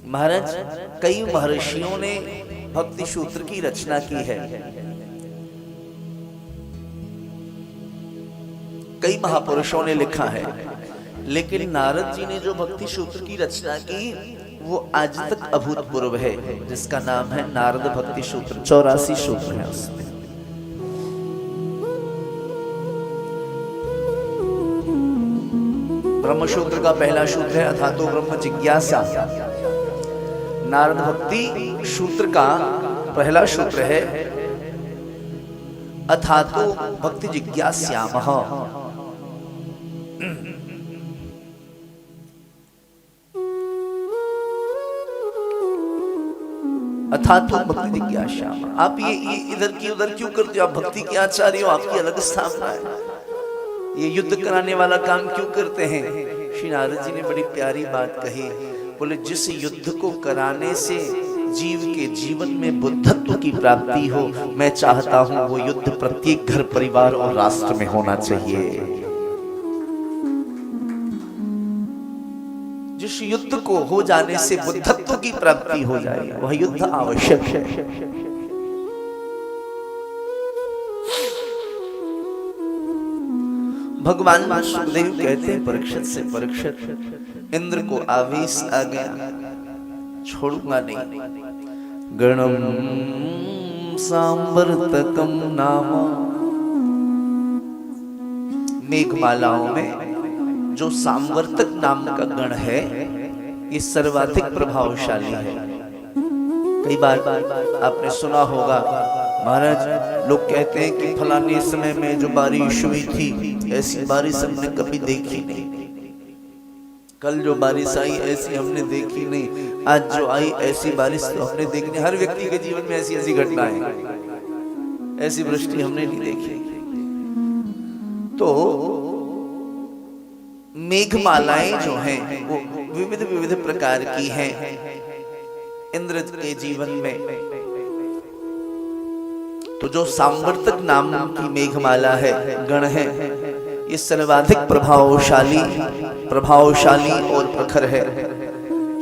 महाराज, कई महर्षियों ने भक्ति सूत्र की रचना की है, कई महापुरुषों ने लिखा है, लेकिन नारद जी ने जो भक्ति सूत्र की रचना की वो आज तक अभूतपूर्व है, जिसका नाम है नारद भक्ति सूत्र। 84 सूत्र है उसमें। ब्रह्म सूत्र का पहला सूत्र है अथातो ब्रह्म जिज्ञासा। नारद भक्ति सूत्र का पहला सूत्र है अथातो भक्ति जिज्ञास्यामः। अथातो भक्ति जिज्ञास्यामः। आप ये इधर की उधर क्यों करते हो? आप भक्ति के आचार्य हो, आपकी अलग स्थापना है। ये युद्ध कराने वाला काम क्यों करते हैं? श्री नारद जी ने बड़ी प्यारी बात कही। बोले जिस युद्ध को कराने से जीव के जीवन में बुद्धत्व की प्राप्ति हो, मैं चाहता हूं वो युद्ध प्रत्येक घर, परिवार और राष्ट्र में होना चाहिए। जिस युद्ध को हो जाने से बुद्धत्व की प्राप्ति हो जाए, वह युद्ध आवश्यक है। भगवान सुखदेव कहते हैं परीक्षित से, परीक्षित इंद्र को आवेश आ गया, छोड़ूंगा नहीं। गणम सांवर्तकम नाम, मेघमालाओं में जो सांवर्तक नाम का गण है ये सर्वाधिक प्रभावशाली है। कई बार आपने सुना होगा महाराज, लोग कहते हैं कि फलाने समय में जो बारिश हुई थी ऐसी बारिश हमने कभी देखी नहीं, कल जो बारिश आई ऐसी हमने देखी नहीं, आज जो आई ऐसी बारिश तो हमने देखी नहीं। हर व्यक्ति के जीवन में ऐसी ऐसी घटनाएं, ऐसी वृष्टि हमने नहीं देखी। तो मेघमालाएं जो हैं वो विविध विविध प्रकार की हैं इंद्र के जीवन में। तो जो सांवर्तक नाम की मेघमाला है, गण है, ये सर्वाधिक प्रभावशाली और प्रखर है।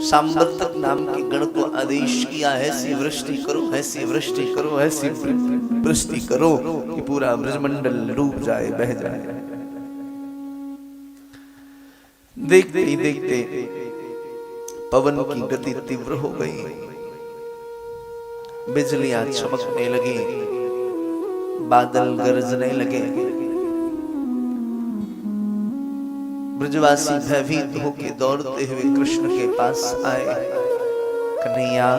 सांवर्तक नाम के गण को आदेश किया, ऐसी वृष्टि करो, ऐसी वृष्टि करो, ऐसी वृष्टि करो कि पूरा ब्रजमंडल डूब जाए, बह जाए। देखते ही देखते पवन की गति तीव्र हो गई, बिजलियां चमकने लगी, बादल गरजने लगे। ब्रजवासी भयभीत होके दौड़ते हुए कृष्ण के पास आए। कन्हैया,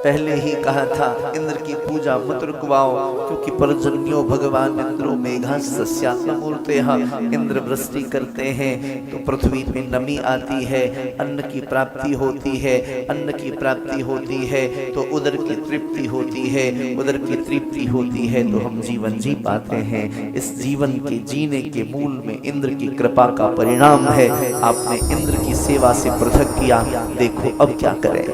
पहले ही कहा था इंद्र की पूजा मत रुकवाओ, क्योंकि परजन्यो भगवान इंद्रो मेघास्यमूर्तेः। इंद्र वृष्टि करते हैं तो पृथ्वी में नमी आती है, अन्न की प्राप्ति होती है, अन्न की प्राप्ति होती है तो उदर की तृप्ति होती है, उदर की तृप्ति होती है तो हम जीवन जी पाते हैं। इस जीवन के जीने के मूल में इंद्र की कृपा का परिणाम है। आपने इंद्र की सेवा से पृथक किया, देखो अब क्या करें।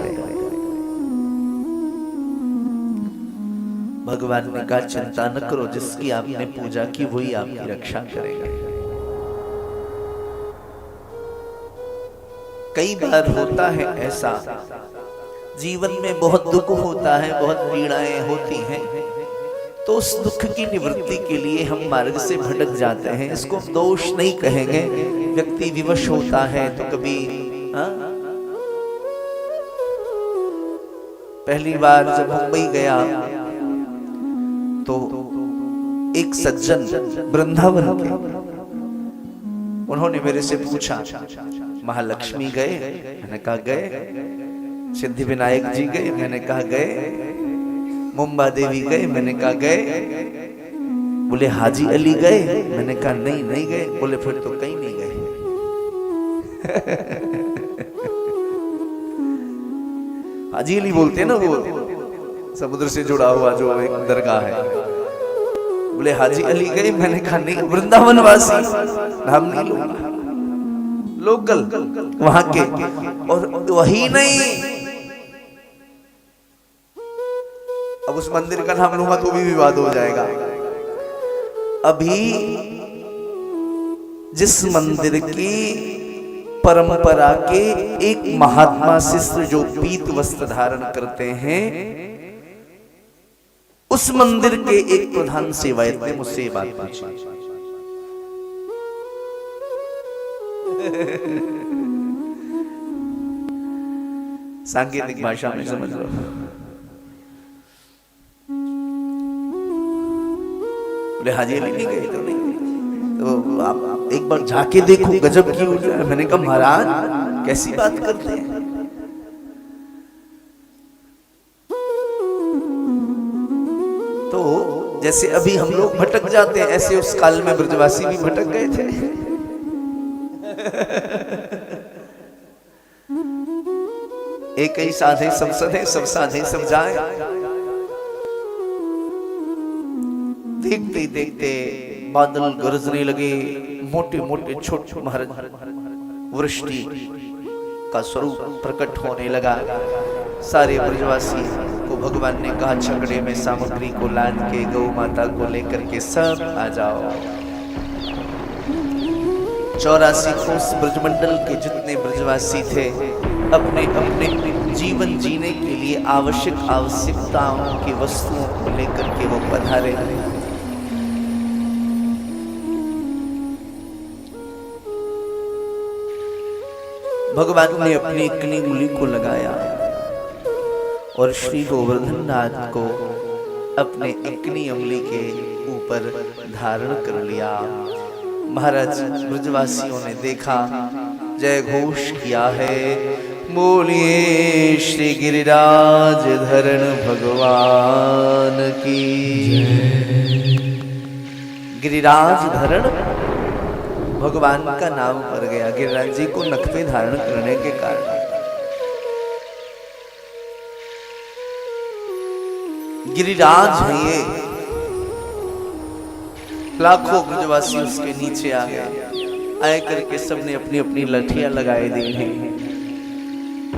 भगवान ने कहा चिंता न करो, जिसकी आपने पूजा की वही आपकी रक्षा करेगा। कई बार होता है ऐसा, जीवन में बहुत दुख होता है, बहुत पीड़ाएं होती हैं, तो उस दुख की निवृत्ति के लिए हम मार्ग से भटक जाते हैं। इसको हम दोष नहीं कहेंगे। व्यक्ति विवश होता है तो कभी पहली बार जब मुंबई गया तो एक सज्जन वृंदावन के, उन्होंने मेरे से पूछा महालक्ष्मी गए? मैंने कहा गए। सिद्धि विनायक जी गए? मैंने कहा गए। मुंबा देवी गए? मैंने कहा गए। बोले हाजी अली गए? मैंने कहा नहीं, नहीं गए। बोले फिर तो कहीं नहीं गए। हाजी अली बोलते हैं ना, वो समुद्र से जुड़ा हुआ जो एक दरगाह है। बोले हाजी अली गए? मैंने कहा नहीं, वृंदावन वासी, हम नहीं लोकल वहां के। और वही नहीं, अब उस मंदिर का नाम लूंगा तो भी विवाद हो जाएगा। अभी जिस मंदिर की परंपरा के एक महात्मा शिष्य जो पीत वस्त्र धारण करते हैं, उस मंदिर के एक प्रधान सेवायत ने मुझसे ये बात पूछी। सांकेतिक भाषा में समझ लो। बोले हाजी अली नहीं गए तो नहीं, तो आप एक बार जाके देखो, गजब की ऊर्जा है। मैंने कहा महाराज कैसी बात करते हैं। तो जैसे अभी हम लोग भटक जाते हैं, ऐसे उस काल में ब्रजवासी भी भटक गए थे। एक ही साधे सब सधे, सब साधे सब जाए। देखते देखते बादल गरजने लगे, मोटे मोटे छोटे महाराज वृष्टि का स्वरूप प्रकट होने लगा। सारे ब्रजवासी को भगवान ने कहा छकड़े में सामग्री को लाद के गौ माता को लेकर के सब आ जाओ। 84 कोस ब्रजमंडल के जितने ब्रजवासी थे अपने अपने जीवन जीने के लिए आवश्यकताओं की वस्तुओं को लेकर के वो पधारे। भगवान ने अपनी इकनी उंगली को लगाया और श्री गोवर्धन नाथ को अपने इकनी उंगली के ऊपर धारण कर लिया। महाराज ब्रजवासियों ने देखा, जय घोष किया है, बोलिए श्री गिरिराज धरण भगवान की। गिरिराज धरण भगवान का नाम पड़ गया, गिरिराज जी को नख पे धारण करने के कारण। गिरिराज है ये। लाखों ब्रजवासी उसके नीचे आ गए, आए करके सबने अपनी अपनी लठियां लगाए दी हैं।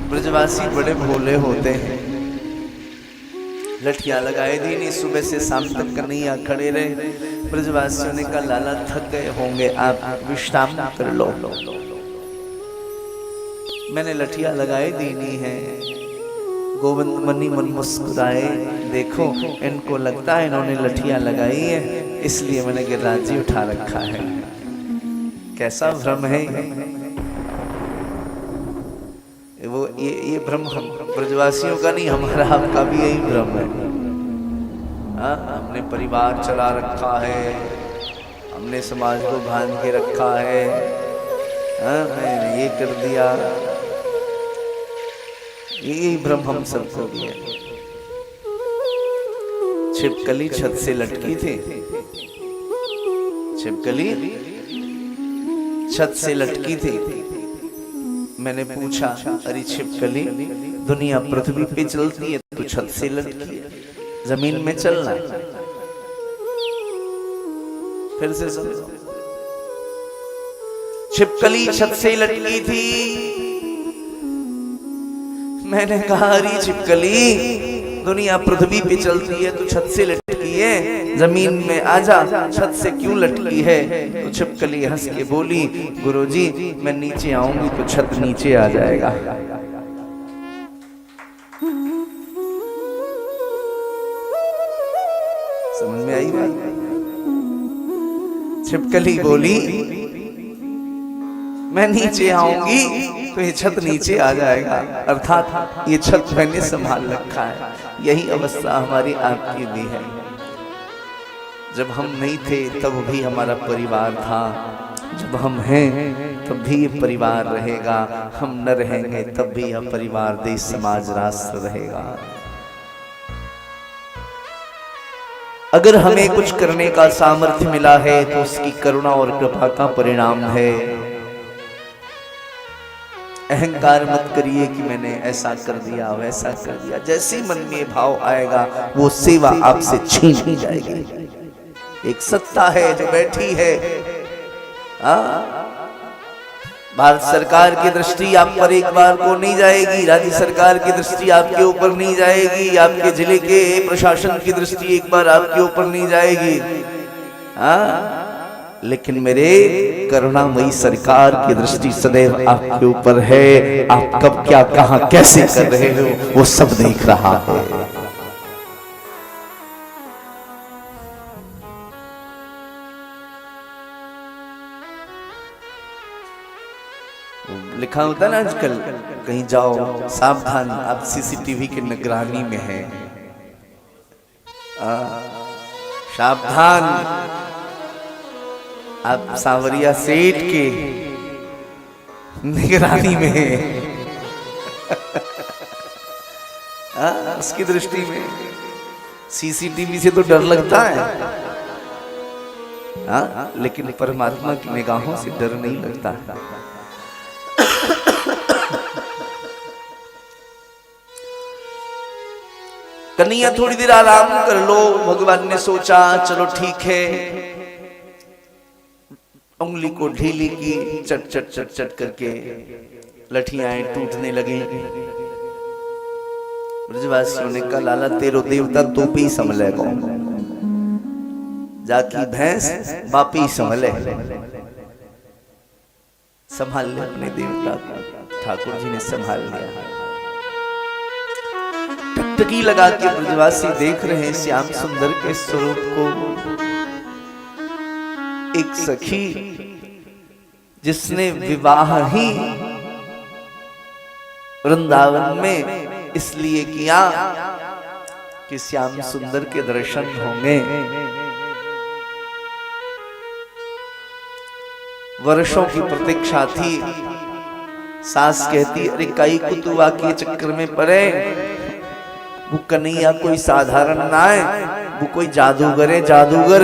ब्रजवासी बड़े भोले होते हैं, लठियां लगाए दी नहीं। सुबह से शाम तक कन्हैया खड़े रहे। ब्रजवासियों ने कहा लाला थक गए होंगे, आप विश्राम कर लो। मैंने लठियां लगाए देनी है। गोविंद मनी मन मुस्कुराए, देखो इनको लगता है इन्होंने लठियां लगाई है इसलिए मैंने गिरिराज जी उठा रखा है। कैसा भ्रम है वो, ये भ्रम हम ब्रजवासियों का नहीं, हमारा आपका भी यही भ्रम है। हमने परिवार चला रखा है, हमने समाज को बांध के रखा है, मैंने ये कर दिया, यही भ्रम हम सबको भी है। छिपकली छत से लटकी थी, छिपकली छत से लटकी थी। मैंने पूछा, अरे छिपकली दुनिया पृथ्वी पे चलती है तो छत से लटकी है, जमीन में चलना है। फिर से समझो, छिपकली छत से लटकी थी। मैंने कहा अरे छिपकली दुनिया पृथ्वी पे चलती है तो छत से लटकी है, जमीन में आजा, छत से क्यों लटकी है? तो छिपकली हंस के बोली, गुरुजी मैं नीचे आऊंगी तो छत नीचे आ जाएगा। समझ में आई बात? छिपकली बोली मैं नीचे आऊंगी तो ये छत नीचे आ जाएगा, अर्थात ये छत मैंने संभाल रखा है। यही अवस्था हमारी आपकी भी है। जब हम नहीं थे तब भी हमारा परिवार था, जब हम हैं तब भी ये परिवार रहेगा, हम न रहेंगे तब भी यह परिवार देश समाज राष्ट्र रहेगा। अगर हमें कुछ करने का सामर्थ्य मिला है तो उसकी करुणा और कृपा का परिणाम है। अहंकार मत करिए कि मैंने ऐसा कर दिया वैसा कर दिया। जैसे मन में भाव आएगा वो सेवा आपसे छीन ही जाएगी। एक सत्ता है जो बैठी है, भारत सरकार की दृष्टि आप पर एक बार को नहीं जाएगी, राज्य सरकार की दृष्टि आपके ऊपर नहीं जाएगी, आपके जिले के प्रशासन की दृष्टि एक बार आपके ऊपर नहीं जाएगी। लेकिन मेरे करुणामयी सरकार की दृष्टि सदैव आपके ऊपर है। आप कब क्या कहां कैसे कर रहे हो वो सब देख रहा है। लिखा होता ना आजकल, कहीं जाओ सावधान, आप सीसीटीवी की निगरानी में है, सावधान आप सांवरिया सेठ के निगरानी में है। उसकी दृष्टि में सीसीटीवी से तो डर लगता है, लेकिन परमात्मा की निगाहों से डर नहीं लगता। कन्हैया थोड़ी देर आराम कर लो। भगवान ने सोचा चलो ठीक है, उंगली को ढीली की, चट चट चट चट करके लठियां टूटने लगी। ब्रजवासियों ने कहा लाला तेरो देवता तो भी संभलेगा, जाकी भैंस बापी संभले, संभाल ले अपने देवता को। ठाकुर जी ने संभाल लिया। टकटकी लगा के ब्रजवासी देख रहे हैं श्याम सुंदर के स्वरूप को। एक सखी जिसने विवाह ही वृंदावन में इसलिए किया कि श्याम सुंदर के दर्शन होंगे। वर्षों की प्रतीक्षा थी। सास कहती अरे कई कुतुआ के चक्कर में पड़े, वो कन्हैया कोई साधारण ना है, वो कोई जादूगर है, जादूगर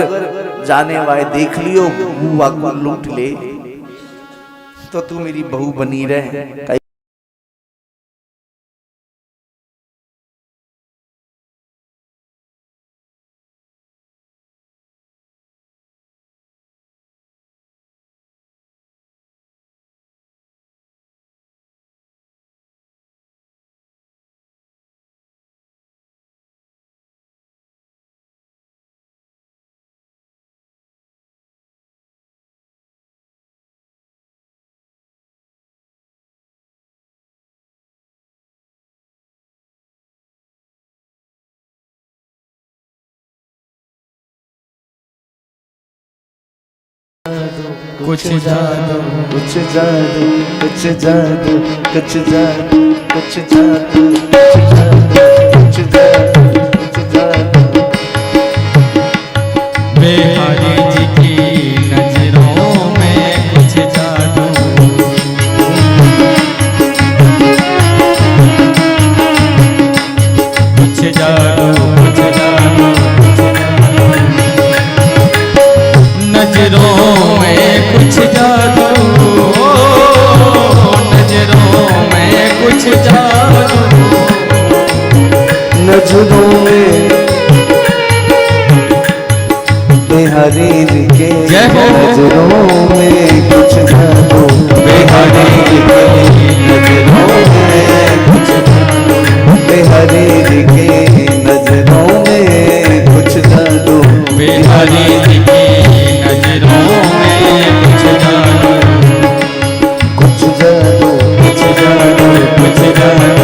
जाने वाले देख लियो बुआ को लूट ले, तो तू मेरी बहू बनी रहे। कुछ जादू कुछ जादू कुछ जादू कुछ जादू कुछ जादू कुछ जादू कुछ जादू कुछ जादू। बिहारी जी की नजरों में कुछ जादू, कुछ जादू कुछ जादू नजरों में कुछ जादू, नजरों में कुछ जादू, नजरों में बिहारी जी के नजरों में कुछ जादू, बिहारी जी के नजरों में कुछ जादू, बिहारी जी के नजरों में कुछ जादू, बिहारी जी की नजरों में कुछ जादू, कुछ जादू कुछ जादू कुछ जादू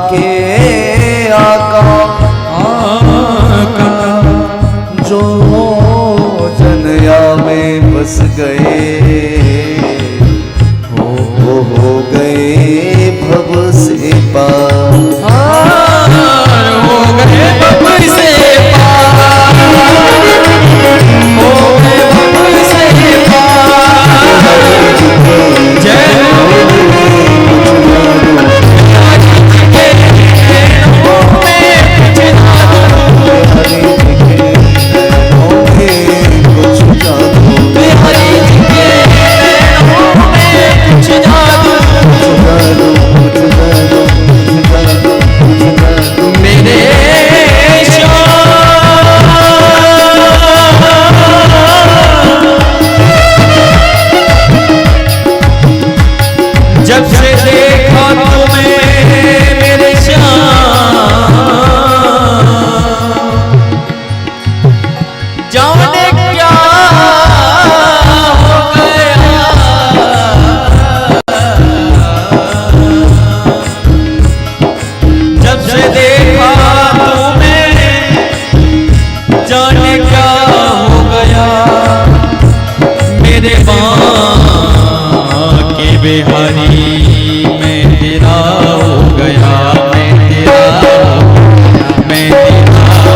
के आका जो जनया में बस गए हो गए भव से पार, हो गए भव से पार, हो गए भव से पार। जय जब से देखा तुम्हें मेरे श्याम, जाने क्या हो गया। जब से देखा तुम्हें जाने क्या हो गया। मेरे बांके बिहारी मैं तेरा हो गया, मैं तेरा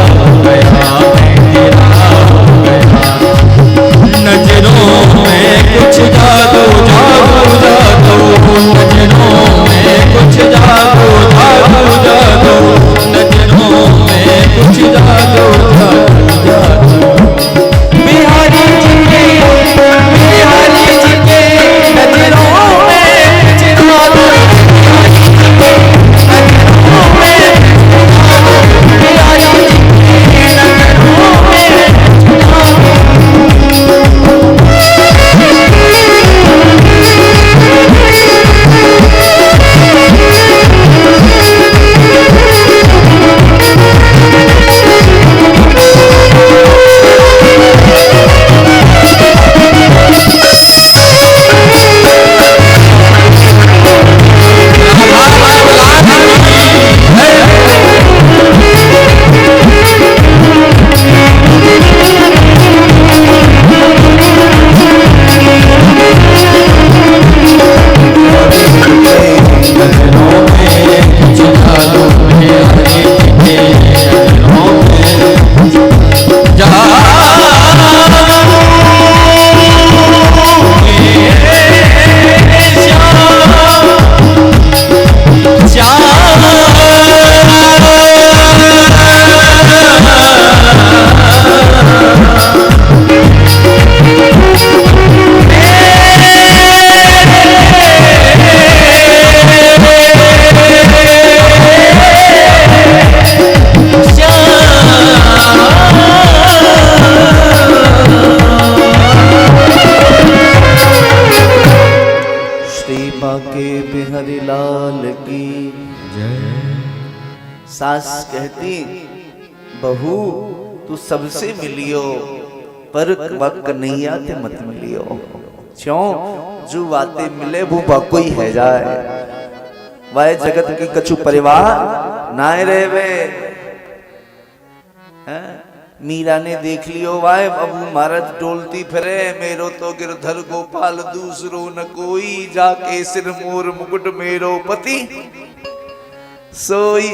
हो गया, मैं तेरा हो गया। नजरों में कुछ जादू जादू जादू, नजरों में कुछ जादू जादू जादू, नजरों में कुछ जादू जादू जादू। बिहारी जी के नजरों में कुछ जादू, बिहारी लाल की सास कहती, बहू तू सबसे मिलियो पर कन्हैया ते मत मिलियो। क्यों? जो बातें मिले वो बाकोई है जाए, वह जगत की कछु परिवार नाय रहे वे। मीरा ने देख लियो वाय अबू महाराज डोलती फिरे, मेरो तो गिरधर गोपाल दूसरो न कोई, जाके सिर मोर मुकुट मेरो पति सोई।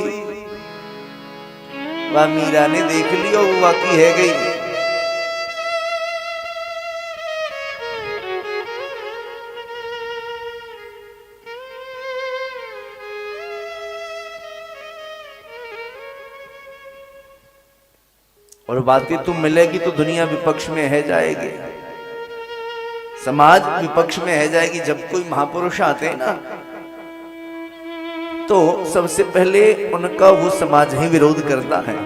वह मीरा ने देख लियो वो वाकी है गई। और बातें तुम मिलेगी तो दुनिया विपक्ष में है जाएगी, समाज विपक्ष में है जाएगी। जब कोई महापुरुष आते हैं ना तो सबसे पहले उनका वो समाज ही विरोध करता है।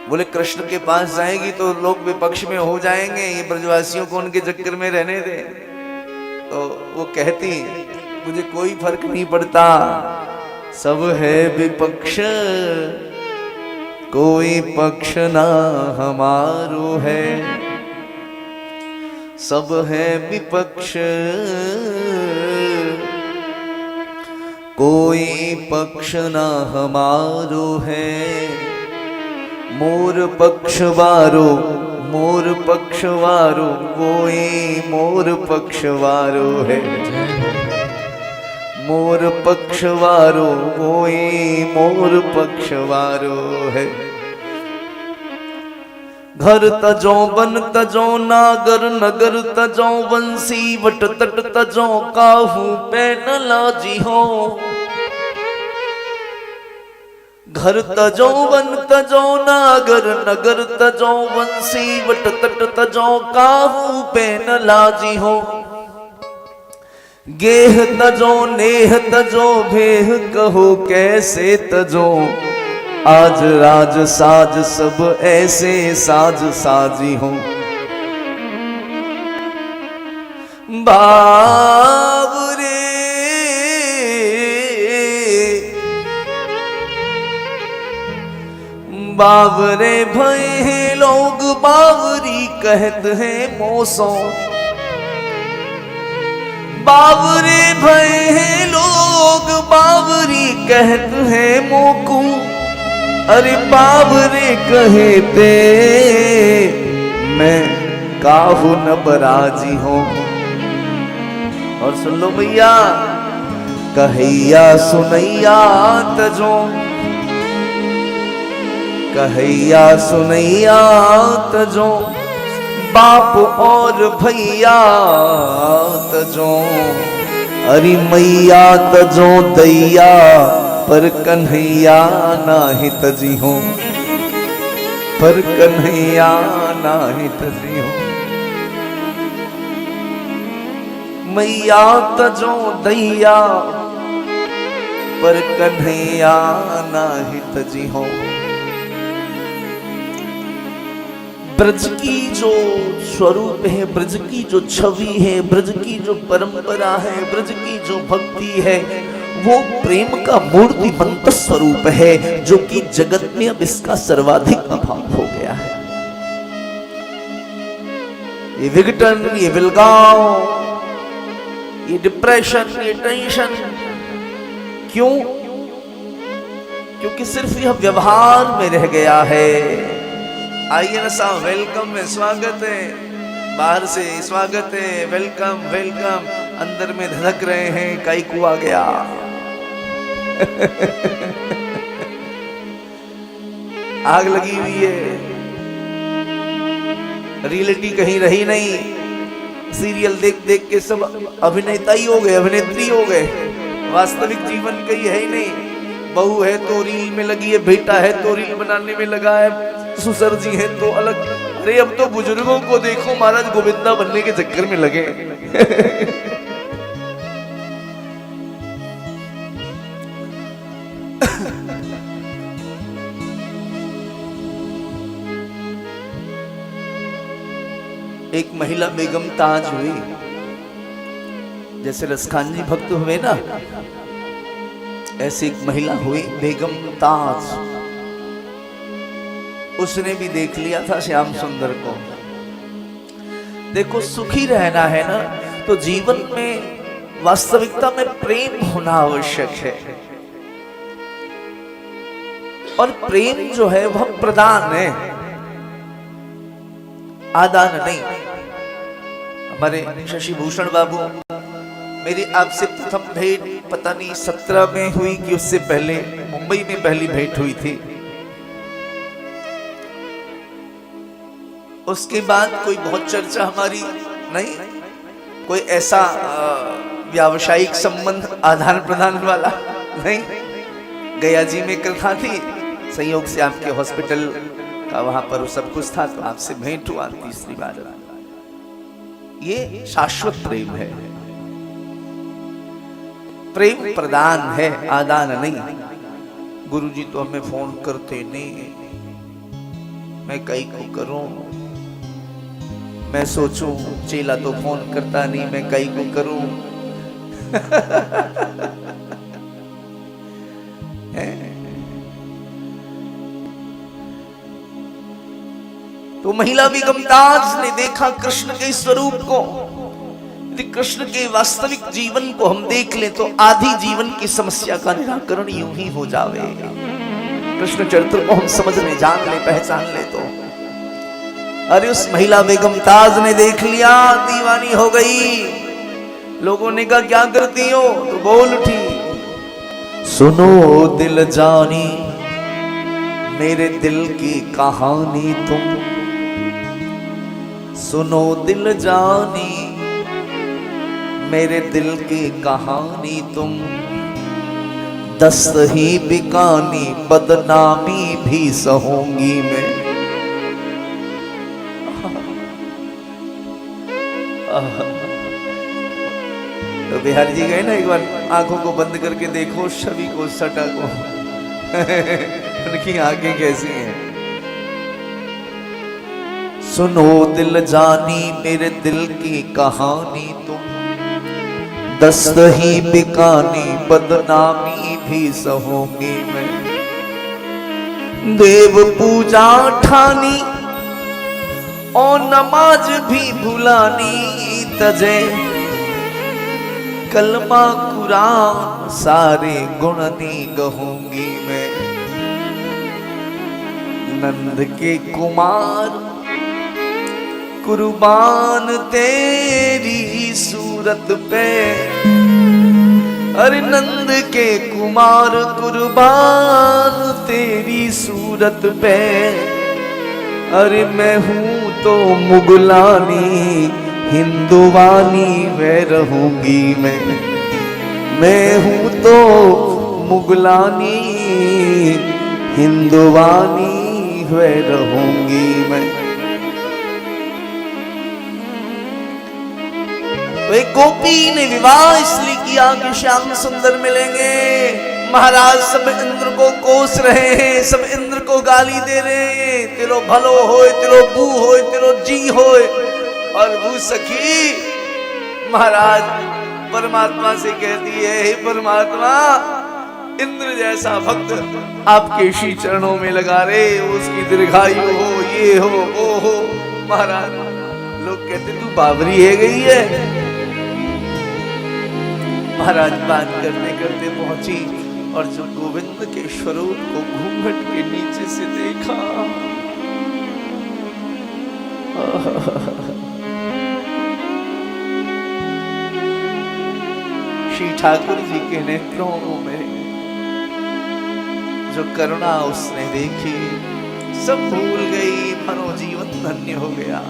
बोले कृष्ण के पास जाएगी तो लोग विपक्ष में हो जाएंगे, ये ब्रजवासियों को उनके चक्कर में रहने दे। तो वो कहती मुझे कोई फर्क नहीं पड़ता, सब है विपक्ष कोई पक्ष ना हमारो है, सब है विपक्ष, कोई पक्ष ना हमारो है। मोर पक्षवारो, मोर पक्षवारो, कोई मोर पक्षवारो है। मोर पक्षवारो, कोई मोर पक्षवारो है। घर तजो बन तजो नागर, नगर तजो वंशी, वट तट तजो काहू पे न लाजी हो। घर तजो वन तजो नागर, नगर तजो वंशी, वट तट तजो काहू पे न लाजी हो। गेह तजो नेह तजो भेह, कहो कैसे तजो। आज राज साज सब ऐसे साज साजी हो। बावरे बावरे भय हैं लोग, बावरी कहते हैं मौसों। बावरे भय हैं लोग, बावरी कहते हैं मोकू। अरे बावरे कहते मैं काहू न बराजी हूं। और सुन लो भैया, कहैया सुनैया तजो, कहैया सुनैया तजो, बाप और भैया तजो। अरे मैया तजो दैया, पर कन्हैया नाही तजी हो। पर कन्हैया नाही तजी हो। मैया तजो दैया, पर कन्हैया नाही तजी हो। ब्रज की जो स्वरूप है, ब्रज की जो छवि है, ब्रज की जो परंपरा है, ब्रज की जो भक्ति है, वो प्रेम का मूर्तिमंत स्वरूप है, जो कि जगत में अब इसका सर्वाधिक अभाव हो गया है। ये विघटन, ये विलगाव, ये डिप्रेशन, ये टेंशन, क्यों? क्योंकि सिर्फ यह व्यवहार में रह गया है। आइए ना साहब, वेलकम है, स्वागत है, बाहर से स्वागत है, वेलकम वेलकम, अंदर में धड़क रहे हैं, काईकू आ गया। आग लगी हुई है, रियलिटी कहीं रही नहीं। सीरियल देख देख के सब अभिनेता ही हो गए, अभिनेत्री हो गए, वास्तविक जीवन कहीं है ही नहीं। बहू है तो रील में लगी है, बेटा है तो रील बनाने में लगा है, ससुर जी है तो अलग। अरे अब तो बुजुर्गों को देखो, महाराज गोविंदा बनने के चक्कर में लगे। एक महिला बेगम ताज हुई, जैसे रसखान जी भक्त हुए ना, ऐसी एक महिला हुई बेगम ताज। उसने भी देख लिया था श्याम सुंदर को। देखो, सुखी रहना है ना, तो जीवन में वास्तविकता में प्रेम होना आवश्यक है। और प्रेम जो है वह प्रदान है, आदान नहीं। हमारे शशि भूषण बाबू, मेरी आपसे प्रथम भेंट पता नहीं 17 में हुई कि उससे पहले मुंबई में पहली भेंट हुई थी। उसके बाद कोई बहुत चर्चा हमारी नहीं, कोई ऐसा व्यावसायिक संबंध आदान प्रदान वाला नहीं। गया जी में कथा थी, संयोग से आपके हॉस्पिटल का वहां पर सब कुछ था, तो आपसे भेंट हुआ तीसरी बार। ये शाश्वत प्रेम है, प्रेम प्रदान है, आदान नहीं। गुरुजी तो हमें फोन करते नहीं, मैं कई को करूं, मैं सोचूं चेला तो फोन करता नहीं, मैं कई को करूं। तो महिला बेगमताज ने देखा कृष्ण के स्वरूप को। यदि कृष्ण के वास्तविक जीवन को हम देख लें तो आधी जीवन की समस्या का निराकरण यूं ही हो जाएगा। कृष्ण चरित्र को हम समझ ले, जान ले, पहचान ले तो। अरे उस महिला बेगमताज ने देख लिया, दीवानी हो गई। लोगों ने कहा क्या करती हो, तो बोल उठी, सुनो दिल जानी मेरे दिल की कहानी तुम, सुनो दिल जानी मेरे दिल की कहानी तुम, दस्त ही बिकानी बदनामी भी सहूंगी मैं। तो बिहारी जी गए ना, एक बार आंखों को बंद करके देखो छवि को, सटा को उनकी आंखें कैसी हैं। सुनो दिल जानी मेरे दिल की कहानी तुम, दस्त ही बिकानी बदनामी भी सहूंगी मैं। देव पूजा ठानी और नमाज भी भुलानी तजे, कलमा कुरान सारे गुण नी गहूंगी मैं। नंद के कुमार कुर्बान तेरी सूरत पे, अरे नंद के कुमार कुर्बान तेरी सूरत पे, अरे मैं हूं तो मुगलानी हिंदुवानी मैं रहूंगी मैं हूं तो मुगलानी हिंदुवानी मैं रहूंगी मैं। वे गोपी ने विवाह इसलिए किया कि श्याम सुंदर मिलेंगे। महाराज सब इंद्र को कोस रहे हैं, सब इंद्र को गाली दे रहे हैं, तेरो भलो होए, तेरो बू होए, तेरो जी होए। और वो सखी महाराज परमात्मा से कहती है, हे परमात्मा, इंद्र जैसा भक्त आपके श्री चरणों में लगा रहे, उसकी दीर्घायु हो, ये हो, वो हो। महाराज लोग कहते तू बावरी है गई है। महाराज बात करते करते पहुंची और जो गोविंद के स्वरूप को घूंघट के नीचे से देखा, श्री ठाकुर जी के नेत्रों में जो करुणा उसने देखी, सब भूल गई, मनो जीवन धन्य हो गया।